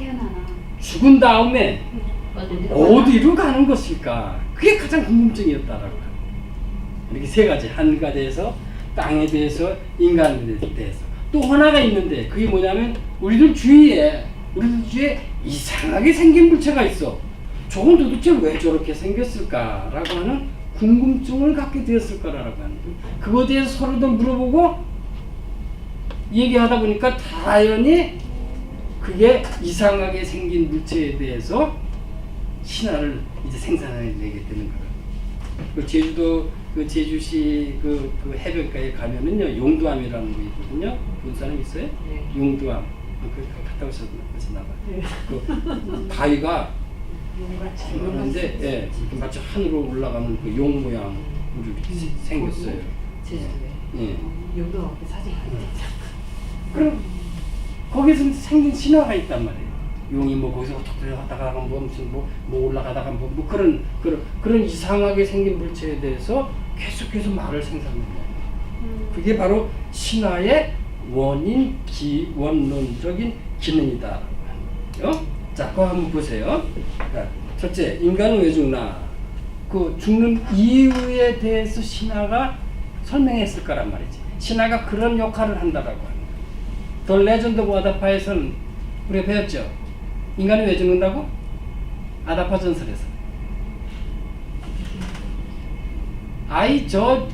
태어나나. 죽은 다음에 어디로 가는 것일까? 그게 가장 궁금증이었다라고. 이렇게 세 가지, 한 가지에서 땅에 대해서, 인간에 대해서. 또 하나가 있는데 그게 뭐냐면 우리들 주위에 이상하게 생긴 물체가 있어. 저건 도대체 왜 저렇게 생겼을까라고 하는 궁금증을 갖게 되었을 거라고 하는. 그거에 대해서 서로도 물어보고 얘기하다 보니까 자연히 그게 이상하게 생긴 물체에 대해서 신화를 이제 생산해내게 되는 거예요. 그 제주도 그 제주시 그 해변가에 가면은요 용두암이라는 거 있거든요. 본 사람 있어요? 네. 용두암. 그 갔다 오셨나 봐요. 네. 그 바위가 용같이 그런데 예, 이렇게 마치 하늘로 올라가는 그 용 모양으로 이렇게 생겼어요. 제주도에 예. 용도 앞에 사진 그럼 거기서 생긴 신화가 있단 말이에요. 용이 뭐 거기서 어떻게 하다가 뭐 무슨 뭐 올라가다가 뭐 그런 이상하게 생긴 물체에 대해서 계속해서 말을 생산해요. 그게 바로 신화의 원론적인 기능이다라고 하는 거예요. 자, 그거 한번 보세요. 자, 첫째, 인간은 왜 죽나? 그 죽는 이유에 대해서 신화가 설명했을 거란 말이지. 신화가 그런 역할을 한다라고 하는 거예요. 더 레전드 오브 아다파에서는 우리가 배웠죠. 인간이 왜 죽는다고? 아다파 전설에서.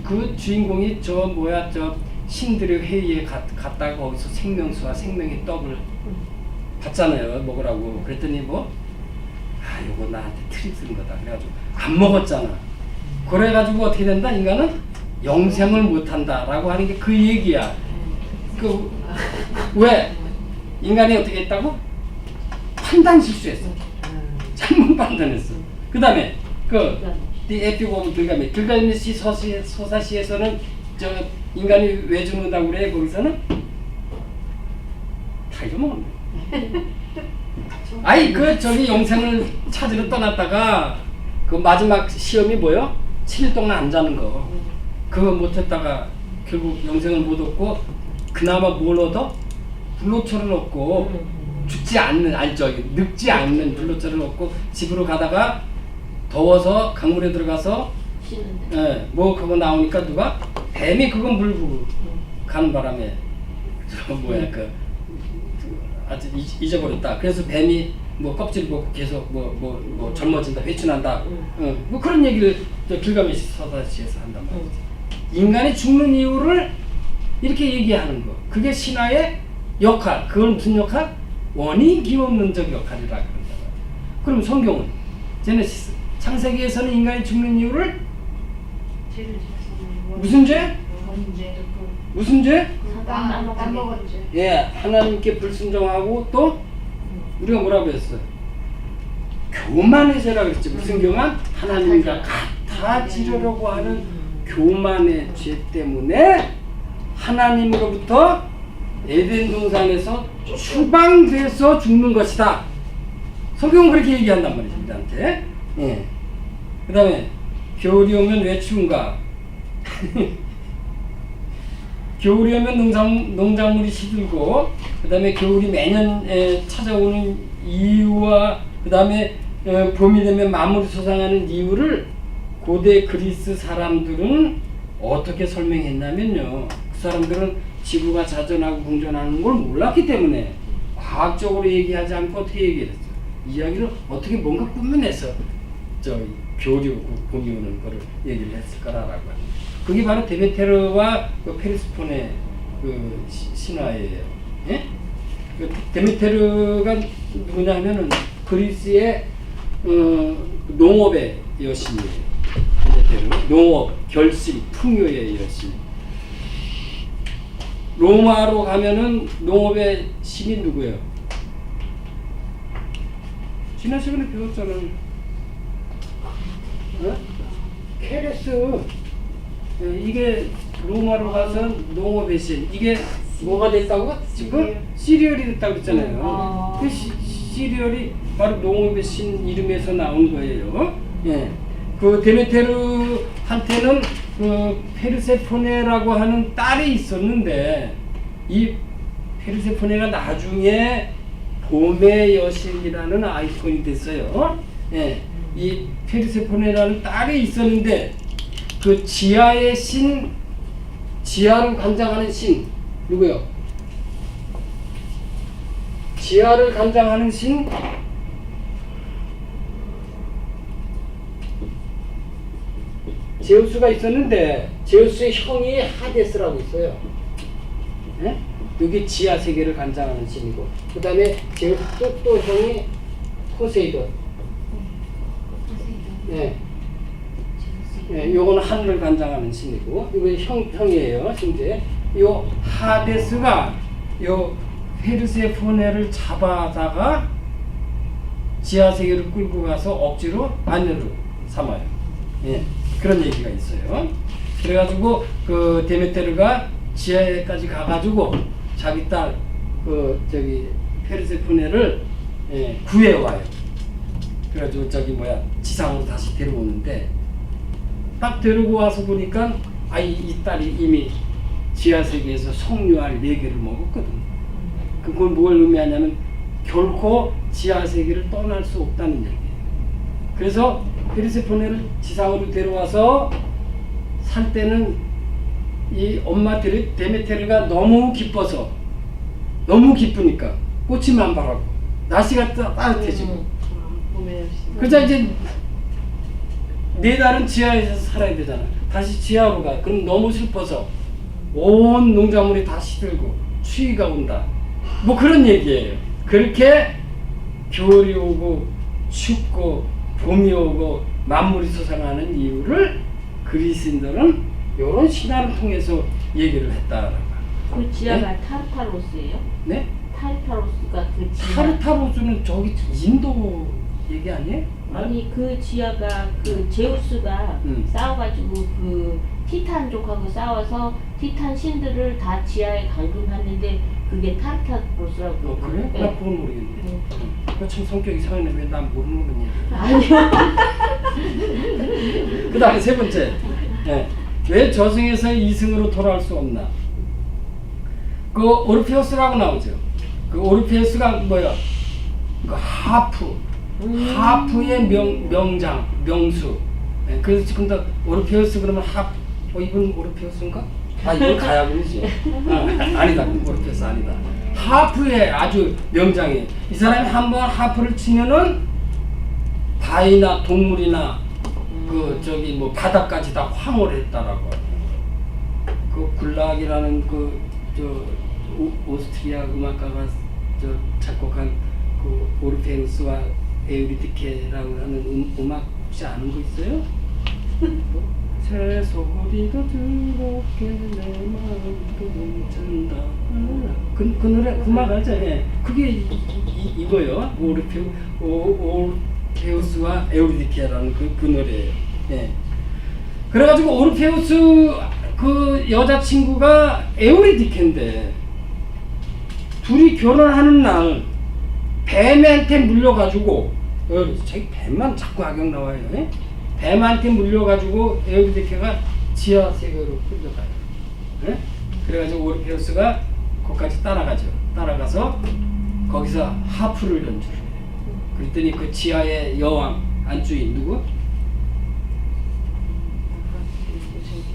그 주인공이 저 신들의 회의에 갔다가 거기서 생명수와 생명의 떡을 받잖아요. 먹으라고. 그랬더니 요거 나한테 트릭 쓰는 거다. 그래가지고 안 먹었잖아. 그래가지고 어떻게 된다? 인간은 영생을 못한다. 라고 하는 게 그 얘기야. 왜? 인간이 어떻게 했다고? 판단 실수했어. 잘못 판단했어. 그 다음에 The Epic of Gilgamesh. 길가메시 서사시에서는 인간이 왜 죽는다고 그래? 거기서는 다 잊어먹었네. 저기 영생을 찾으러 떠났다가 그 마지막 시험이 뭐요? 7일 동안 안 자는 거. 그거 못했다가 결국 영생을 못 얻고 그나마 뭘 얻어? 불로초를 얻고 늙지 않는 불로초를 얻고 집으로 가다가 더워서 강물에 들어가서 그거 나오니까 누가? 뱀이 그거 물고 가는 바람에 아주 잊어버렸다. 그래서 뱀이 껍질 벗고 계속 젊어진다, 회춘한다. 그런 얘기를 길가메시 서사시에서 한단 말이지. 인간이 죽는 이유를 이렇게 얘기하는 거. 그게 신화의 역할. 그건 무슨 역할? 원인 기원론적 역할이라 그런다 말이야. 그럼 성경은 제네시스 창세기에서는 인간이 죽는 이유를 무슨 죄? 무슨 죄? 땅 먹었지. 예, 하나님께 불순종하고 또 우리가 뭐라고 했어? 교만의 죄라고 했지. 무슨 교만? 하나님과 같아지려고 하는 교만의 죄 때문에 하나님으로부터 에덴 동산에서 추방돼서 죽는 것이다. 성경은 그렇게 얘기한단 말이죠, 우리한테. 예. 그 다음에 겨울이 오면 왜 추운가? 겨울이 오면 농작물이 시들고, 그 다음에 겨울이 매년 찾아오는 이유와 그 다음에 봄이 되면 만물이 솟아나는 이유를 고대 그리스 사람들은 어떻게 설명했냐면요. 그 사람들은 지구가 자전하고 공전하는 걸 몰랐기 때문에 과학적으로 얘기하지 않고 어떻게 얘기했어? 이야기를 어떻게 뭔가 꾸며내서 겨울이 오고 봄이 오는 거를 얘기를 했을 거라고 합니다. 그게 바로 데메테르와 페르세폰의 신화예요. 예? 데메테르가 누구냐 하면은 그리스의 농업의 여신이에요. 데메테르. 농업, 결실, 풍요의 여신. 로마로 가면은 농업의 신이 누구예요? 지난 시간에 배웠잖아요. 케레스. 이게 로마로 가서 농업의 신. 이게 뭐가 됐다고? 지금 시리얼이 됐다고 그랬잖아요. 그 시리얼이 바로 농업의 신 이름에서 나온 거예요. 예. 그 데메테르한테는 그 페르세포네라고 하는 딸이 있었는데 이 페르세포네가 나중에 봄의 여신이라는 아이콘이 됐어요. 예, 이 페르세포네라는 딸이 있었는데 그 지하의 신, 지하를 관장하는 신 누구요? 지하를 관장하는 신 제우스가 있었는데 제우스의 형이 하데스라고 있어요. 예? 여기 지하 세계를 관장하는 신이고 그 다음에 제우스 또 형이 포세이돈. 예. 예, 요거는 하늘을 관장하는 신이고 이거 형이에요. 신제. 요 하데스가 요 페르세포네를 잡아다가 지하 세계를 끌고 가서 억지로 아내로 삼아요. 예. 그런 얘기가 있어요. 그래가지고 그 데메테르가 지하에까지 가가지고 자기 딸 그 저기 페르세포네를 구해와요. 그래가지고 저기 뭐야 지상으로 다시 데려오는데 딱 데리고 와서 보니까 이 딸이 이미 지하 세계에서 성류알 4개를 먹었거든. 그건 뭘 의미하냐면 결코 지하 세계를 떠날 수 없다는 얘기예요. 그래서 페르세포네를 지상으로 데려와서 살 때는 이 엄마 데메테르가 너무 기뻐서 너무 기쁘니까 꽃이 만발하고 날씨가 따뜻해지고 그러자 이제 내 딸은 지하에서 살아야 되잖아. 다시 지하로 가. 그럼 너무 슬퍼서 온 농작물이 다 시들고 추위가 온다. 뭐 그런 얘기예요. 그렇게 겨울이 오고 춥고 봄이 오고 만물이 솟아나는 이유를 그리스인들은 이런 신화를 통해서 얘기를 했다라고. 그 지하가 네? 타르타로스예요? 네? 타르타로스가 그 지하. 타르타로스는 저기 인도 얘기 아니에요? 아니 그 지하가 그 제우스가 싸워가지고 그 티탄족하고 싸워서 티탄 신들을 다 지하에 감금했는데 그게 타르타로스라고. 그래? 네. 나 그건 모르겠네. 그참 성격이 이상하네. 왜 난 모르는 거냐. 아니요. 그 다음에 세 번째. 왜 저승에서 2승으로 돌아올 수 없나? 그 오르페우스라고 나오죠. 그 오르페우스가 뭐야? 그 하프의 명장, 명수. 그래서 지금도 오르페우스 그러면 이분 오르페우스인가? 이건 가야금이지. 아니다. 오르페우스 아니다. 하프의 아주 명장이에요. 이 사람이 한번 하프를 치면은 바위나 동물이나 그 저기 뭐 바다까지 다 황홀했다라고. 그 굴락이라는 오스트리아 음악가가 작곡한 그 오르페우스와 에우리디케라고 하는 음악 혹시 아는 거 있어요? 새소리가 즐겁게 내 마음도 멈춘다. 그 노래 그 음악 알죠? 예. 그게 이거요. 오르페우스와 에우리디케라는 그 노래예요. 예. 그래가지고 오르페우스 그 여자친구가 에우리디케인데 둘이 결혼하는 날 뱀한테 물려가지고 저기 뱀만 자꾸 악역 나와요. 예? 뱀한테 물려가지고 에우리디케가 지하 세계로 끌려가요. 예? 그래가지고 오르페우스가 거기까지 따라가죠. 따라가서 거기서 하프를 연주를 해요. 그랬더니 그 지하의 여왕 안주인 누구?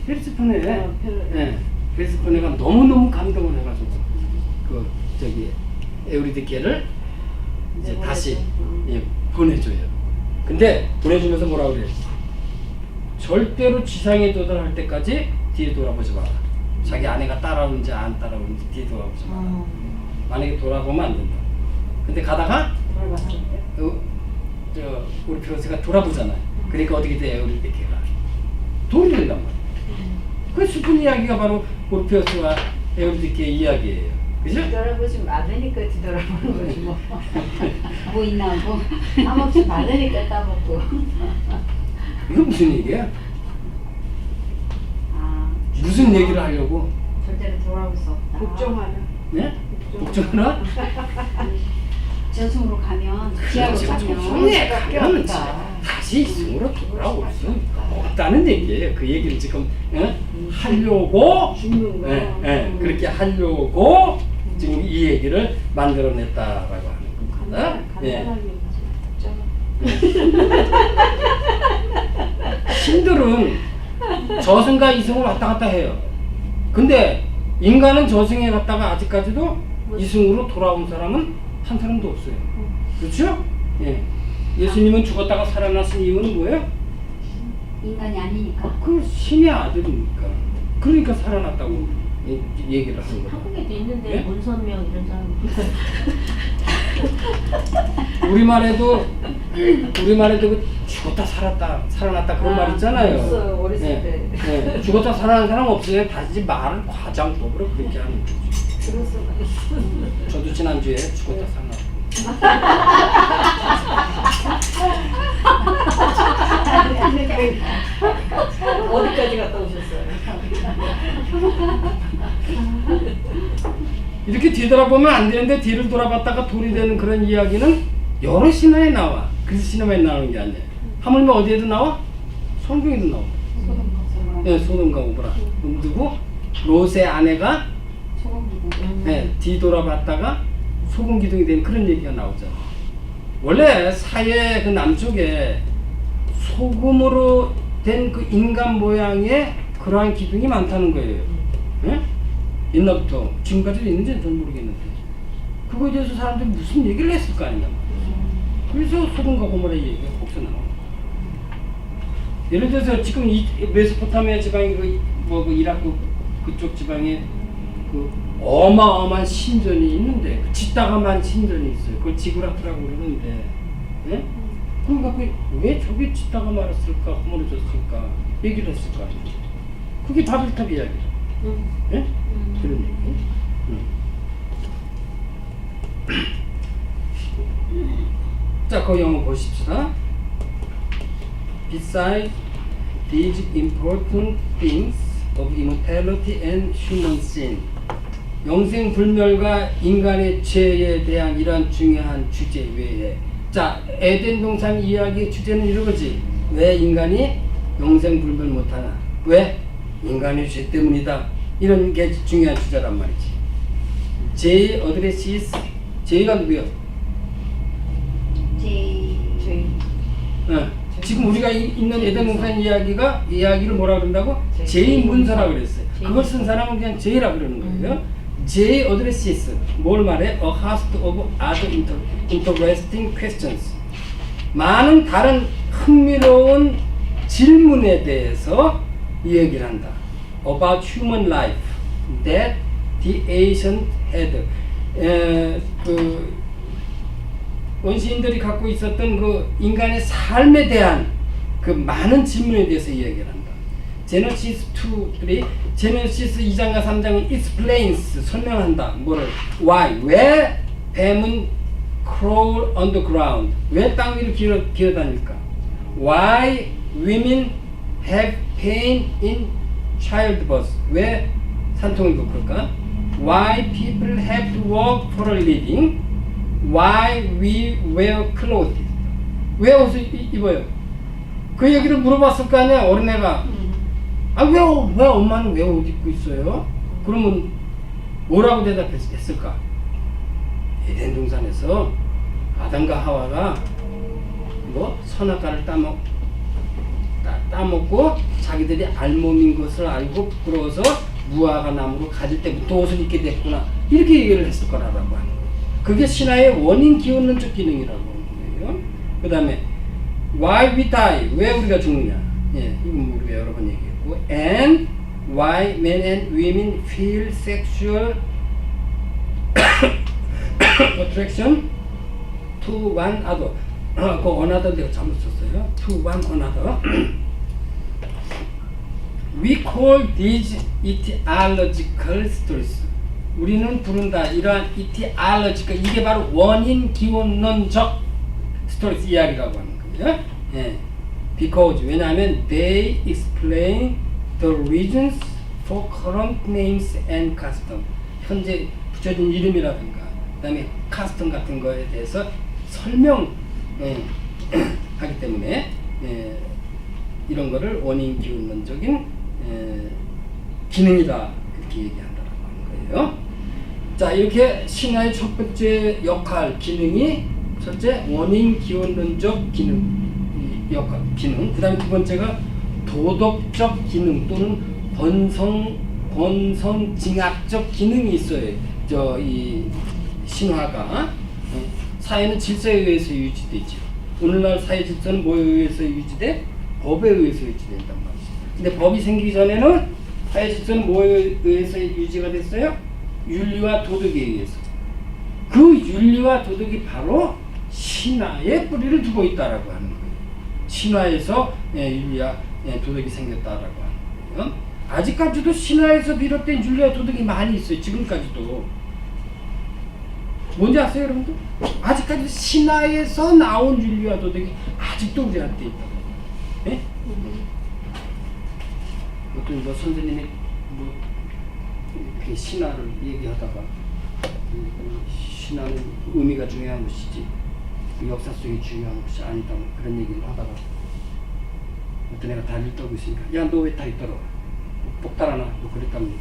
페르세포네. 예. 페르세포네가 너무너무 감동을 해가지고 그 저기 에우리디케를 이제 다시 보내줘요. 근데 보내주면서 뭐라 그래요? 절대로 지상에 도달할 때까지 뒤에 돌아보지 마라. 자기 아내가 따라오는지 안 따라오는지 뒤에 돌아보지 마라. 만약에 돌아보면 안 된다. 근데 가다가 우리 페르세가 돌아보잖아요. 그러니까 어떻게 돼요? 에우리디케가 돌이 된단 말이에요. 그 슬픈 이야기가 바로 오르페우스와 에우리디케의 이야기예요. 그죠? 뒤돌아보지 않으니까 뒤돌아보는 거지 뭐. 뭐 있나 뭐 아무튼 많으니까 따먹고. 이거 무슨 얘기야? 무슨 얘기를 하려고? 절대로 돌아볼 수 없다. 걱정하라. 네? 복종하나? 저승으로 가면 지하로 저승에 가면 가면 다시 이승으로 돌아올 수 없다는 얘기예요. 그 얘기를 지금 하려고 그렇게 하려고 지금 이 얘기를 만들어냈다라고 하는 예. 간단하게 적잖아. 신들은 저승과 이승을 왔다 갔다 해요. 근데 인간은 저승에 갔다가 아직까지도 이승으로 돌아온 사람은 한 사람도 없어요. 그렇죠? 예. 예수님은 죽었다가 살아나신 이유는 뭐예요? 인간이 아니니까. 그 신의 아들이니까. 그러니까 살아났다고 얘기를 하는 거예요. 한국에도 있는데 예? 문선명 이런 사람. 우리말에도 그 죽었다 살아났다 그런 말 있잖아요. 있어요, 어렸을 예. 때. 예. 죽었다 살아난 사람 없어요. 다시 말을 과장법으로 그렇게 하는 거죠. 들었어. 저도 지난주에 죽었다 살아났고. 어디까지 갔다 오셨어요? 이렇게 뒤돌아보면 안 되는데 뒤를 돌아봤다가 돌이 되는 그런 이야기는 여러 신화에 나와. 그래서 신화에 나오는 게 아니에요. 하물며 어디에도 나와? 성경에도 나와. 네, 소돔과 고모라. 누구? 롯의 아내가 소금 기둥. 네, 뒤돌아봤다가 소금 기둥이 된 그런 얘기가 나오잖아. 원래 사회 그 남쪽에 소금으로 된 그 인간 모양의 그러한 기둥이 많다는 거예요. 예? 옛날부터 지금까지도 있는지는 전 모르겠는데 그거에 대해서 사람들이 무슨 얘기를 했을 거 아니냐. 그래서 소돔과 고모라의 얘기가 거기서 나와요. 예를 들어서 지금 이 메소포타미아 지방이 그 이라크 그쪽 지방에 그 어마어마한 신전이 있는데 그 짓다가만 신전이 있어요. 그걸 지구라트라고 그러는데, 예? 그러니까 왜 저게 짓다가 말았을까, 허물어졌을까 얘기를 했을 거 아니에요. 그게 바벨탑 이야기죠. 예? 그런 얘기. 자, 그 영어 보십시다. Besides these important things of immortality and human sin, 영생불멸과 인간의 죄에 대한 이러한 중요한 주제 외에, 자, 에덴 동산 이야기의 주제는 이거지. 왜 인간이 영생불멸 못하나? 왜? 인간의 죄 때문이다. 이런 게 중요한 주제란 말이지. J. 어드레시스. J가 누구야? 제이. 지금 우리가 있는 에덴 동산 이야기를 뭐라 그런다고? J 문서라 그랬어요. 그걸 쓴 사람은 그냥 J라 그러는 거예요. J addresses 뭘 말해? A host of other interesting questions. 많은 다른 흥미로운 질문에 대해서 얘기를 한다. About human life that the ancient had. 그 원시인들이 갖고 있었던 그 인간의 삶에 대한 그 많은 질문에 대해서 이야기를 한다. 제너시스 2, 3, 제너시스 2장과 3장은 explains, 설명한다. 뭐를? Why? 왜 뱀은 crawl on the ground? 왜 땅 위를 기어다닐까? Why women have pain in childbirth? 왜 산통을 겪을까? Why people have to work for a living? Why we wear clothes? 왜 옷을 입어요? 그 얘기를 물어봤을 거 아니야, 어린애가. 왜 엄마는 왜 옷 입고 있어요? 그러면 뭐라고 대답했을까? 에덴 동산에서 아담과 하와가 뭐 선악과를 따먹고 자기들이 알몸인 것을 알고 부끄러워서 무화과 나무로 가질 때부터 옷을 입게 됐구나. 이렇게 얘기를 했을 거라고 하는 거예요. 그게 신화의 원인 기원론적 기능이라고 하는 거예요. 그 다음에 why we die? 왜 우리가 죽느냐? 예, 이건 우리가 여러 번 얘기했고, and why men and women feel sexual attraction to one another. 그 another 내가 잘못 썼어요. To one another. We call these etiological stories. 우리는 부른다. 이러한 etiological, 이게 바로 원인 기원론적 스토리스 이야기라고 하는 거예요. 예. Because 왜냐하면 they explain the reasons for current names and custom. 현재 붙여진 이름이라든가, 그다음에 custom 같은 거에 대해서 설명 하기 때문에 이런 거를 원인 기원론적인 기능이다 이렇게 얘기한다고 하는 거예요. 자, 이렇게 신화의 첫 번째 역할, 기능이 첫째 원인 기원론적 기능 역할 기능. 그다음에 두 번째가 도덕적 기능 또는 본성징악적 기능이 있어요. 이 신화가 사회는 질서에 의해서 유지되죠. 오늘날 사회 질서는 뭐에 의해서 유지돼? 법에 의해서 유지된단 말이죠. 근데 법이 생기기 전에는 사회 질서는 뭐에 의해서 유지가 됐어요? 윤리와 도덕에 의해서. 그 윤리와 도덕이 바로 신화에 뿌리를 두고 있다라고 하는 거예요. 신화에서 윤리와 도덕이 생겼다라고 하는 거예요. 아직까지도 신화에서 비롯된 윤리와 도덕이 많이 있어요. 지금까지도. 뭔지 아세요, 여러분들? 아직까지 신화에서 나온 윤리와 도덕이 아직도 우리한테 있다고. 예? 어떤 뭐 선생님이 뭐 이렇게 신화를 얘기하다가 신화는 의미가 중요한 것이지 역사 속이 중요한 것이 아니다 뭐 그런 얘기를 하다가 어떤 애가 다리를 떨고 있으니까 야 너 왜 다리 떨어? 똑달아나 뭐 그랬다는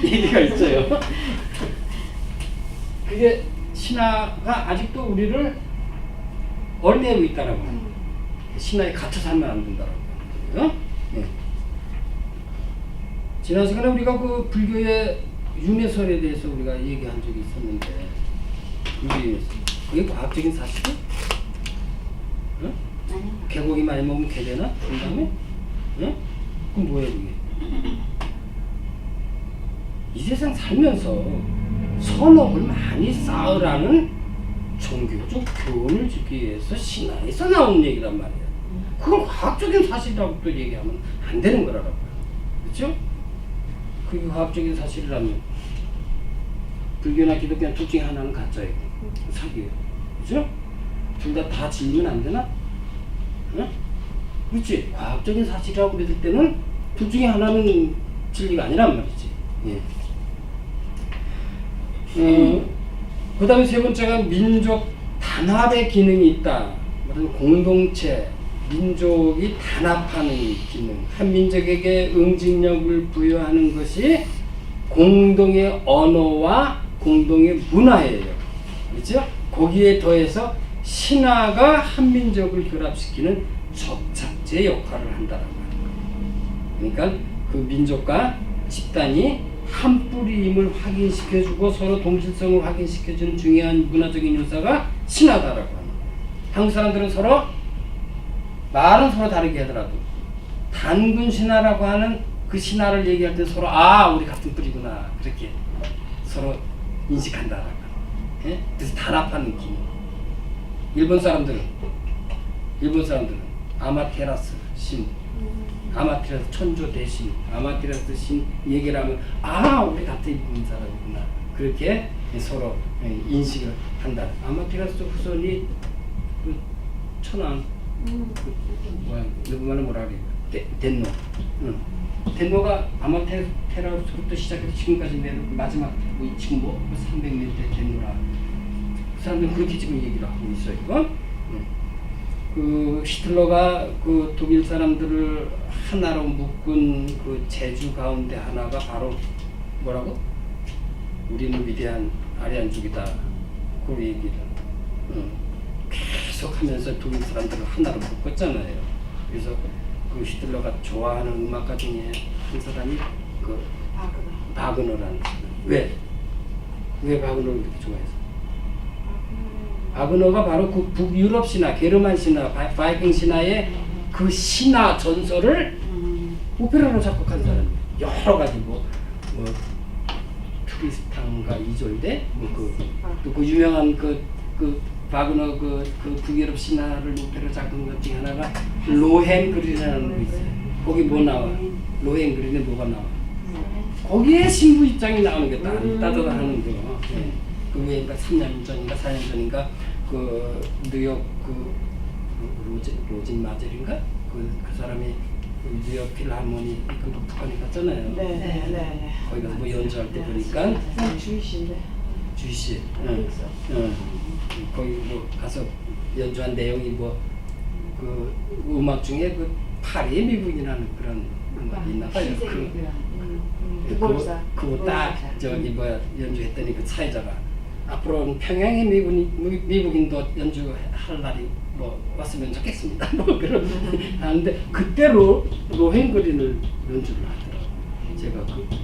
얘기가 있어요. 그게 신화가 아직도 우리를 얽매고 있다라고 하는 거예요. 신화에 갇혀 살면 안 된다라고 하는 거예요. 네. 지난 시간에 우리가 그 불교의 윤회설에 대해서 우리가 얘기한 적이 있었는데 그게 과학적인 사실이야? 응? 개고기 많이 먹으면 개 되나? 그 다음에? 응? 그럼 뭐야 그게? 이 세상 살면서 선업을 많이 쌓으라는 종교적 교훈을 주기 위해서 신화에서 나온 얘기란 말이야. 그건 과학적인 사실이라고 또 얘기하면 안 되는 거라고요. 그렇죠? 그게 과학적인 사실이라면 불교나 기독교나 둘 중에 하나는 가짜이고 사기예요. 그렇죠? 둘 다 진리면 안 되나? 응? 그렇지? 과학적인 사실이라고 믿을 때는 둘 중에 하나는 진리가 아니란 말이지. 예. 그 다음에 세 번째가 민족 단합의 기능이 있다. 공동체, 민족이 단합하는 기능, 한 민족에게 응징력을 부여하는 것이 공동의 언어와 공동의 문화예요. 그렇죠? 거기에 더해서 신화가 한 민족을 결합시키는 접착제 역할을 한다라고 하는 거예요. 그러니까 그 민족과 집단이 한 뿌리임을 확인시켜주고 서로 동질성을 확인시켜주는 중요한 문화적인 요소가 신화다라고 하는 거예요. 한국 사람들은 서로 말은 서로 다르게 하더라도 단군 신화라고 하는 그 신화를 얘기할 때 서로 우리 같은 뿌리구나 그렇게 서로 인식한다라고. 예? 그래서 단합하는 기능. 일본 사람들은 아마테라스 신, 아마테라스 천조 대신, 아마테라스 신 얘기를 하면 우리 같은 일본 사람이구나 그렇게 서로 인식을 한다. 아마테라스 후손이 그 천황 일본말로 뭐라 그래요? 덴노. 덴노가 아마테라스부터 시작해서 지금까지 내놓고 마지막 지금 300년 대 덴노라. 그 사람들은 그렇게 지금 얘기를 하고 있어요. 이거. 그 히틀러가 그 독일 사람들을 하나로 묶은 그 제주 가운데 하나가 바로 뭐라고? 우리는 위대한 아리안족이다. 그 얘기를 계속하면서 독일 사람들을 하나로 묶었잖아요. 그래서 그 히틀러가 좋아하는 음악가 중에 한 사람이 그 바그너라는 사람. 왜 바그너를 그렇게 좋아해서? 바그너가 바로 그 북유럽 신화, 게르만 신화, 바이킹 신화의 그 신화 전설을 오페라로 작곡한 사람이에요. 여러 가지 뭐 트리스탄과 이졸데 또 그 유명한 그 바그너 그 북유럽 신화를 오페라 작곡한 것 중에 하나가 로헨그린이라는 거 있어요. 거기 뭐 나와? 로헨그린에 뭐가 나와? 거기에 신부 입장이 나오는 게 따뜻하다 하는 거. 그게 3년 전인가 4년 전인가 그 뉴욕 로진 마젤인가 그 사람이 그 뉴욕 필하모니 그 북한에 갔잖아요. 네. 거기 가서 뭐 연주할 때 보니까 주이신데. 주이씨. 거기 뭐 가서 연주한 내용이 뭐 그 음악 중에 그 파리의 미국이라는 그런 음악이 있나 봐요. 그거 딱 저기 뭐야 연주했더니 그 사회자가 앞으로는 평양의 미국인도 연주할 날이 뭐 왔으면 좋겠습니다. 뭐 그런 하는데 그때로 로헨그린을 연주를 하더라고요. 제가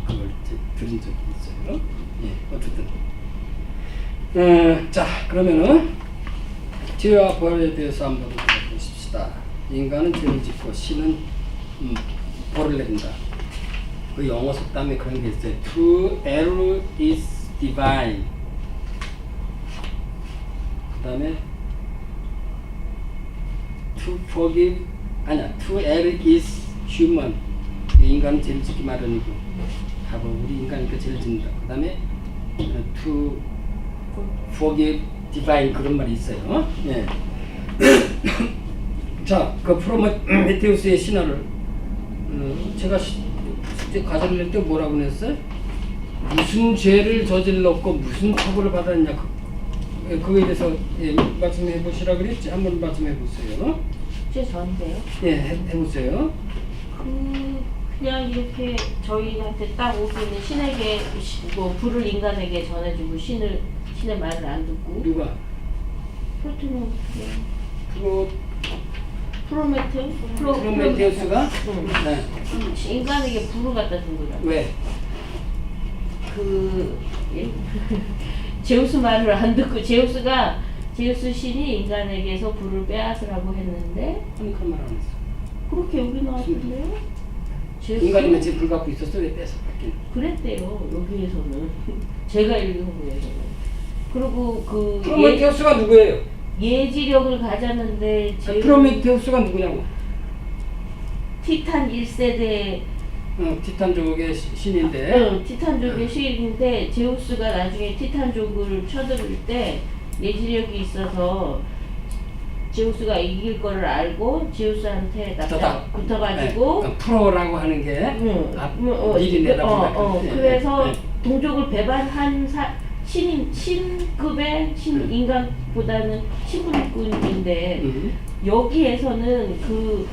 그걸 들은 적이 있어요. 예, 어쨌든 자 그러면은 죄와 벌에 대해서 한번 보십시다. 인간은 죄를 짓고 신은 벌을 내린다. 그 영어 속담에 그런 게 있어요. To err is divine. 그 다음에 To forgive To err is human. 인간은 죄를 짓기 마련이고 바로 우리 인간이니까 죄를 짓는다. 그 다음에 To forgive divine 그런 말이 있어요. 예. 자, 그 프로메테우스의 신화를 제가 숙제 과제를 낼 때 뭐라고 했어요? 무슨 죄를 저질렀고 무슨 처벌을 받았냐 그거에 대해서 말씀해 보시라 그랬지. 한번 말씀해 보세요. 제 전데요. 예, 해보세요. 그냥 이렇게 저희한테 딱 오기는 신에게 뭐 불을 인간에게 전해주고 신의 말을 안 듣고 누가? 프로메테우스가? 네. 인간에게 불을 갖다 준 거잖아. 왜? 제우스 말을 안 듣고 제우스 신이 인간에게서 불을 빼앗으라고 했는데 아니 그런 말 안 했어. 그렇게 여기 나왔던데요? 인간이면 지금 불 갖고 있었어? 왜 뺏어갔긴? 그랬대요. 여기에서는 제가 읽은 거에서는. 그리고 프로메테우스가 누구예요? 예지력을 가졌는데 프로메테우스가 누구냐고? 티탄 1세대 티탄족의 신인데. 티탄족의 신인데 제우스가 나중에 티탄족을 쳐들을 때 예지력이 있어서 제우스가 이길 거를 알고 제우스한테 붙어가지고 프로라고 하는 게 미리 내다본다. 그래서 동족을 배반한 신급의 인간보다는 신분꾼인데 여기에서는 그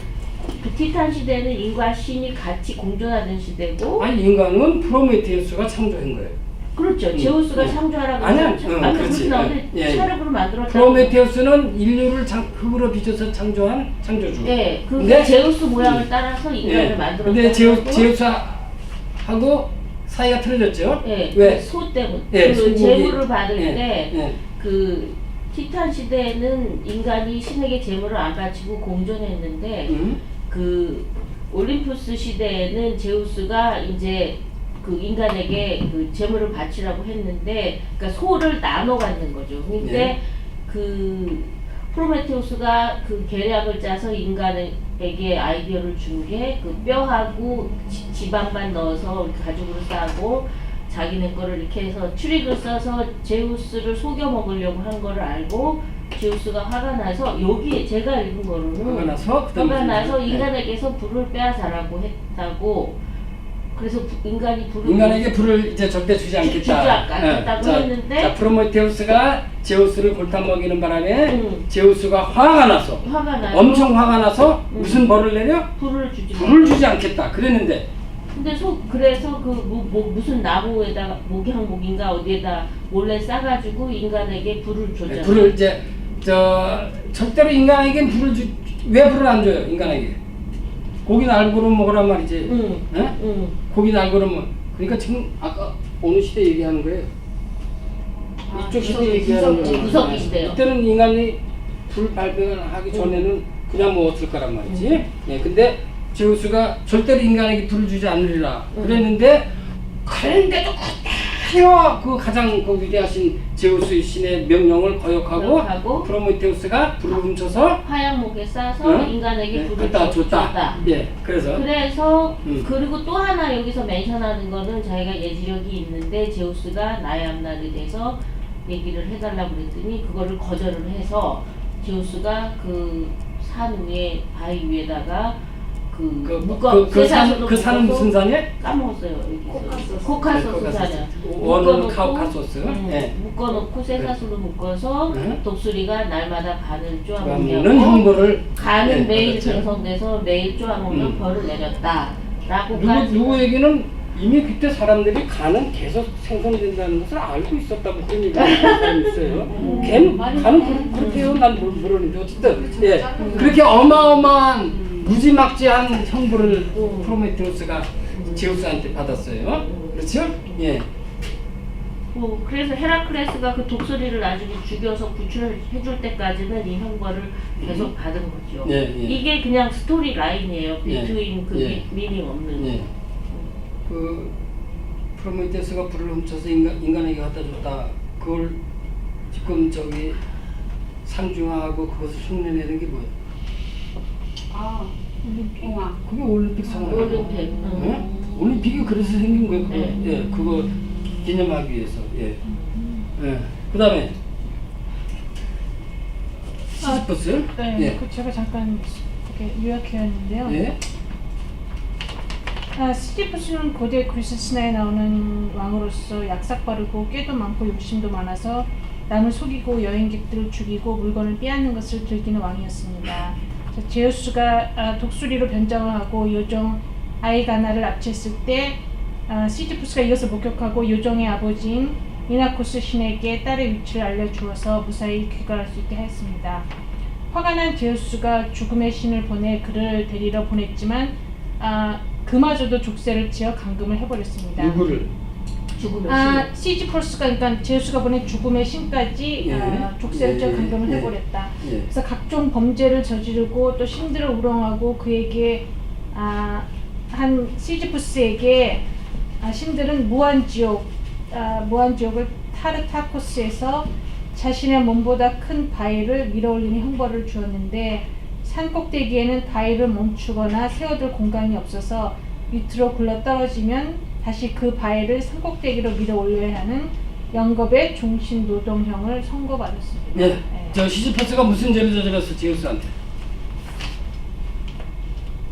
티탄 시대는 인과 신이 같이 공존하던 시대고 아니 인간은 프로메테우스가 창조한 거예요. 그렇죠. 제우스가 창조하라고 아니야. 그렇지 나오는데 샤르그로 만들었다. 프로메테우스는 인류를 흙으로 빚어서 창조한 창조주. 예, 그 제우스 모양을 따라서 인간을 만들었다. 근데 제우스하고 사이가 틀어졌죠. 예, 왜? 소 때문에. 예, 그 재물을 받을 때 예. 그 티탄 시대에는 인간이 신에게 재물을 안 바치고 공존했는데 그 올림푸스 시대에는 제우스가 이제 그 인간에게 그 재물을 바치라고 했는데 그러니까 소를 나눠 갖는 거죠. 근데 그 프로메테우스가 그 계략을 짜서 인간에게 아이디어를 준 게 그 뼈하고 지방만 넣어서 가죽으로 싸고 자기네 거를 이렇게 해서 추릭을 써서 제우스를 속여 먹으려고 한 거를 알고 제우스가 화가 나서 여기 제가 읽은 거로는 화가 나서 인간에게서 불을 빼앗아라고 했다고. 그래서 인간에게 불을 이제 절대 주지 않겠다. 주지 않겠다고 했는데 자, 프로메테우스가 제우스를 골탕 먹이는 바람에 제우스가 화가 나서 엄청 화가 나서 무슨 벌을 내려? 불을 주지 않겠다. 그랬는데 근데 그래서 그 무슨 나무에다가 목양목인가 어디에다 몰래 싸가지고 인간에게 불을 줬잖아요. 불을 이제 절대로 인간에게 왜 불을 안 줘요? 인간에게 고기 날고를 먹으란 말이지. 고기 날고를 그러니까 지금 아까 어느 시대 얘기하는 거예요? 이쪽 시대 얘기하는 거예요. 구석기 시대요. 이때는 인간이 불 발견하기 전에는 그냥 먹었을 거란 말이지. 네, 근데 제우스가 절대로 인간에게 불을 주지 않으리라 그랬는데 그런데도 그대로 그 가장 그 위대하신 제우스 신의 명령을 거역하고 프로메테우스가 불을 훔쳐서 화양목에 싸서 인간에게 불을 줬다. 예, 그래서 그리고 또 하나 여기서 멘션하는 거는 자기가 예지력이 있는데 제우스가 나의 앞날에 대해서 얘기를 해달라고 그랬더니 그거를 거절을 해서 제우스가 그 산 위에 바위 위에다가 그 산은 무슨 산이에요? 까먹었어요. 코카소스 산이야. 원은 카우카소스. 묶어놓고 쇠사슬로 묶어서 독수리가 날마다 간을 쪼아먹는 형벌을 간은 매일 생성돼서 매일 쪼아먹는 벌을 내렸다. 라고 누구 얘기는 이미 그때 사람들이 간은 계속 생성된다는 것을 알고 있었다고 그런 얘기를 하는 사람이 있어요. 걔는 간은 그렇게 해요. 난 모르는데 어쨌든 예, 그렇게 어마어마한 무지막지한 형벌을 프로메테우스가 제우스한테 받았어요. 그렇죠? 예. 그래서 헤라클레스가 그 독수리를 나중에 죽여서 구출을 해줄 때까지는 이 형벌을 계속 받은 거죠. 예, 예. 이게 그냥 스토리 라인이에요. 예. 비트윈 그 예. 미닝 없는. 예. 그 프로메테우스가 불을 훔쳐서 인간에게 갖다 줬다. 그걸 지금 저기 상중하고 그것을 흉내내는 게 뭐예요? 공화. 그게 올림픽 성화. 올림픽. 네? 올림픽이 그래서 생긴 거예요. 그거. 네. 예, 그거 기념하기 위해서. 예. 예. 그다음에 시지퍼스. 네, 예. 그 제가 잠깐 이렇게 요약해왔는데요. 예. 시지퍼스는 고대 그리스 신화에 나오는 왕으로서 약삭 빠르고 꾀도 많고 욕심도 많아서 남을 속이고 여행객들을 죽이고 물건을 빼앗는 것을 즐기는 왕이었습니다. 제우스가 독수리로 변장을 하고 요정 아이가나를 납치했을 때 시지푸스가 이것을 목격하고 요정의 아버지인 이나코스 신에게 딸의 위치를 알려주어서 무사히 귀가할 수 있게 하였습니다. 화가 난 제우스가 죽음의 신을 보내 그를 데리러 보냈지만 그마저도 족쇄를 지어 감금을 해버렸습니다. 누구를? 시지퍼스가 그러니까 제우스가 보낸 죽음의 신까지 예. 족쇄를 지어 예. 감금을 예. 해버렸다. 예. 그래서 각종 범죄를 저지르고 또 신들을 우롱하고 그에게 한 시지푸스에게 신들은 무한지옥을 타르타코스에서 자신의 몸보다 큰 바위를 밀어올리는 형벌을 주었는데 산꼭대기에는 바위를 멈추거나 세워둘 공간이 없어서 밑으로 굴러 떨어지면 다시 그 바위를 산꼭대기로 밀어올려야 하는 영겁의 종신노동형을 선고받았습니다. 예. 저 시지퍼스가 무슨 죄를 저질렀어 제우스한테?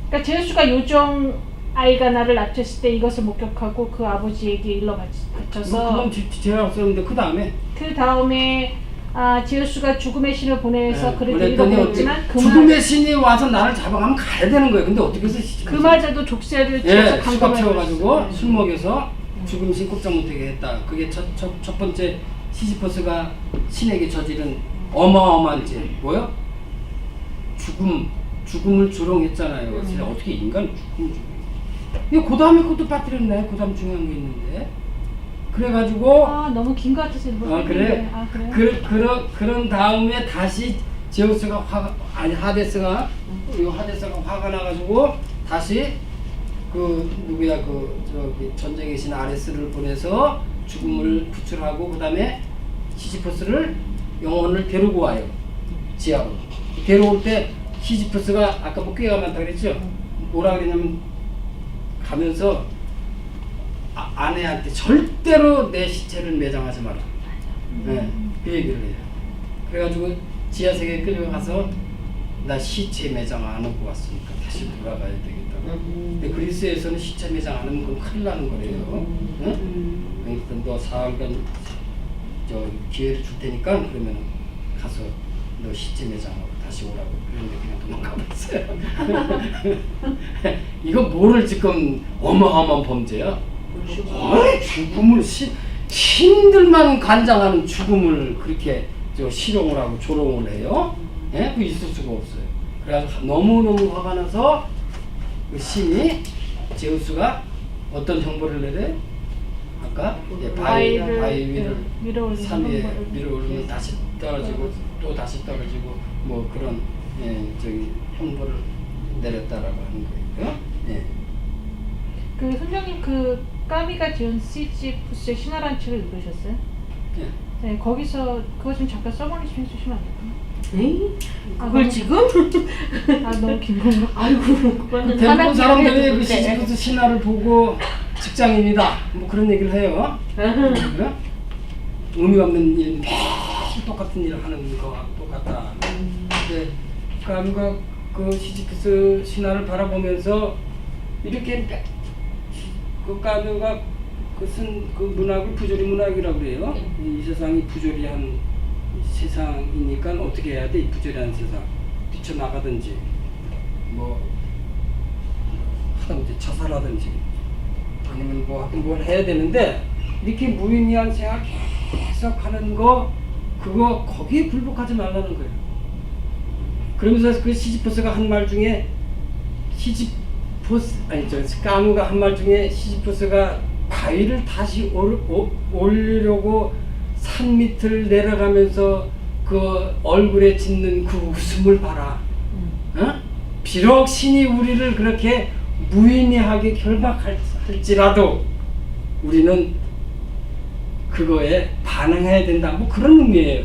그러니까 제우스가 요정 아이가나를 납치했을 때 이것을 목격하고 그 아버지에게 일러 바쳐서 그건 제가 없었는데 그 다음에 제우스가 죽음의 신을 보내서 예, 그를 데리러 그랬더니 보냈지만 죽음의 신이 와서 나를 잡아가면 가야 되는 거예요. 근데 어떻게 해서 그마저도 족쇄를 지어서 예, 감금을 수갑채워가지고 해버렸어요. 술 먹여서 죽음 신 꼼짝 못하게 했다. 그게 첫 번째 시지퍼스가 신에게 저지른 어마어마한 죄 뭐요? 죽음을 조롱했잖아요. 그래서 어떻게 인간 죽음을 조롱해? 이거 그 다음에 그것도 빠뜨렸네. 그 다음 중요한 게 있는데. 그래가지고 너무 긴 것 같아서 못 그래? 그래요? 그런 다음에 다시 제우스가 하데스가 화가 나가지고 다시 그 누구야 그 저기 전쟁의 신 아레스를 보내서 죽음을 구출하고 그 다음에 시지퍼스를 영혼을 데리고 와요. 지하로. 데려올 때 시지퍼스가 아까 뭐 꾀가 많다 그랬죠? 뭐라 그랬냐면 가면서 아내한테 절대로 내 시체를 매장하지 마라. 네, 그 얘기를 해요. 그래가지고 지하세계에 끌려가서 나 시체 매장 안 하고 왔으니까 다시 돌아가야 되겠다고. 근데 그리스에서는 시체 매장 안 하면 그건 큰일 나는 거래요. 응? 그러니까 너 사흘간 저 기회를 줄 테니까 그러면 가서 너 시체 매장하고 다시 오라고. 그런데 그냥 도망가버렸어요. 이거 뭐를 지금 어마어마한 범죄야? 죽음을 신들만 관장하는 죽음을 그렇게 실용을 하고 조롱을 해요? 예? 그 있을 수가 없어요. 그래서 너무너무 화가 나서 그 신이 제우스가 어떤 형벌을 내려요? 아까 바위 위를 산 위에 밀어올리면 다시 떨어지고 또 다시 떨어지고 뭐 그런 저기 형벌을 내렸다라고 하는 거예요. 예. 그 선생님 그 까미가 지은 시지푸스의 신화라는 책을 읽으셨어요? 예. 네, 거기서 그거 좀 잠깐 써머리 좀 해주시면 안 될까요? 그걸 지금? 너무 긴 건가? 아이고 그거는 대부분 사람들이 그 네. 시지푸스 신화를 보고 직장인이다 뭐 그런 얘기를 해요. 그래? 의미 없는 일, 매일 똑같은 일을 하는 거와 똑같다. 근데 까미가 그 시지푸스 신화를 바라보면서 이렇게 그 까미가 그 문학을 부조리 문학이라고 그래요. 이 세상이 부조리한 세상이니까 어떻게 해야 돼? 이 부조리한 세상 뛰쳐나가든지 뭐 하든지 자살하든지 아니면 뭐 하여튼 뭘 해야 되는데 이렇게 무의미한 생각 계속 하는 거 그거 거기에 굴복하지 말라는 거예요. 그러면서 그 시지포스가 한 말 중에 까무가 한 말 중에 시지포스가 바위를 다시 올리려고 산 밑을 내려가면서 그 얼굴에 짓는 그 웃음을 봐라. 어? 비록 신이 우리를 그렇게 무의미하게 결박할지라도 우리는 그거에 반응해야 된다. 뭐 그런 의미예요.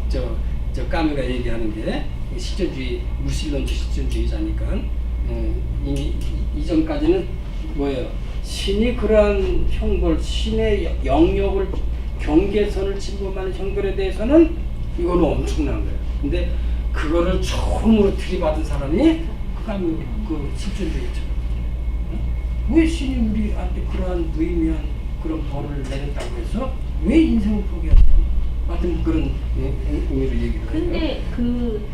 저 까뮤가 얘기하는 게 실존주의, 무신론적 실존주의자니까. 이미 이전까지는 뭐예요? 신이 그러한 형벌, 신의 영역을 경계선을 침범하는 형벌에 대해서는 이거는 엄청난 거예요. 근데 그거를 처음으로 들이받은 사람이 까뮤 그 실존주의자. 왜 신이 우리한테 그러한 무의미한 그런 벌을 내렸다고 해서 왜 인생을 포기하냐? 하여튼 그런 의미로 얘기를 해요. 근데 그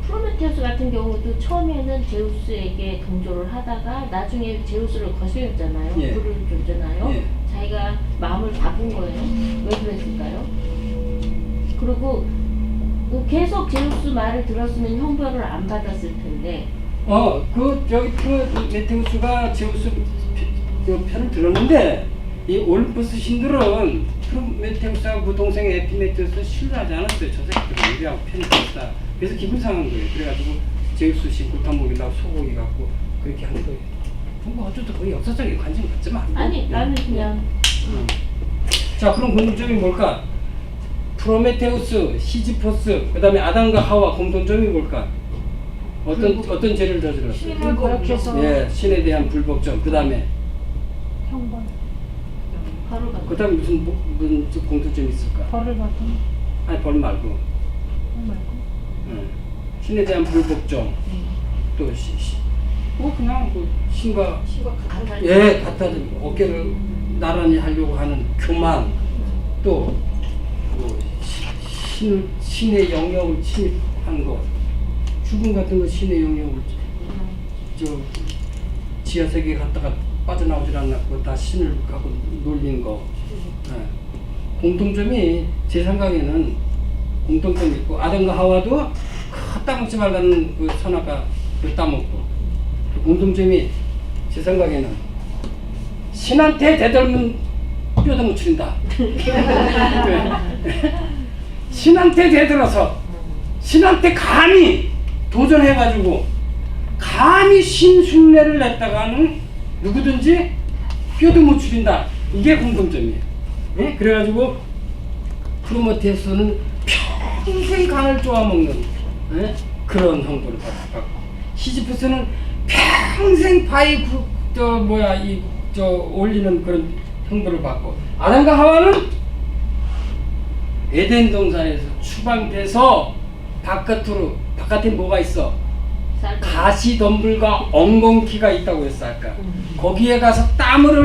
프로메테우스 같은 경우도 처음에는 제우스에게 동조를 하다가 나중에 제우스를 거슬렸잖아요. 예. 불을 줬잖아요. 예. 자기가 마음을 바꾼 거예요. 왜 그랬을까요? 그리고 계속 제우스 말을 들었으면 형벌을 안 받았을 텐데. 저기 프로메테우스가 제우스 편을 들었는데 이 올림푸스 신들은 프로메테우스하고 그 동생 에피메테우스 신뢰하지 않았어요. 저 새끼들은 우리하고 편이 없다. 그래서 기분 상한 거예요. 그래가지고 제우스 신 골탕 먹이려고 소고기 갖고 그렇게 한 거예요. 뭐 어쨌든 거의 역사적인 관심 갖지만 아니 나는 그냥 자 그럼 공통점이 뭘까? 프로메테우스, 시지포스, 그 다음에 아담과 하와 공통점이 뭘까? 어떤 죄를 저질렀어요? 신을 거역해서 예, 신에 대한 불복종. 그 다음에 형벌, 바로 받. 그 다음에 무슨 공통점이 있을까? 벌을 받은 아니 벌 말고 말고 신에 대한 불복종. 또 그냥 그 신과 갖다 어깨를 나란히 하려고 하는 교만. 또 뭐 신의 영역을 침입한 것. 죽음 같은 거 신의 영역을 지하세계에 갔다가 빠져나오질 않았고 다 신을 갖고 놀린 거. 공통점이 제 생각에는 공통점이 있고 아담과 하와도 따먹지 말라는 그 선악과 따먹고 공통점이 제 생각에는 신한테 대들면 뼈도 못 추린다. 신한테 대들어서 신한테 감히 도전해가지고 감히 신 흉내를 냈다가는 누구든지 뼈도 못 추린다. 이게 공통점이에요. 예? 그래가지고 프로메테우스는 평생 간을 쪼아먹는 그런 형벌을 받고 시지푸스는 평생 바위 올리는 그런 형벌을 받고 아담과 하와는 에덴 동산에서 추방돼서 바깥에 뭐가 있어? 가시덤불과 엉겅퀴가 있다고 했어 아까. 거기에 가서 땀을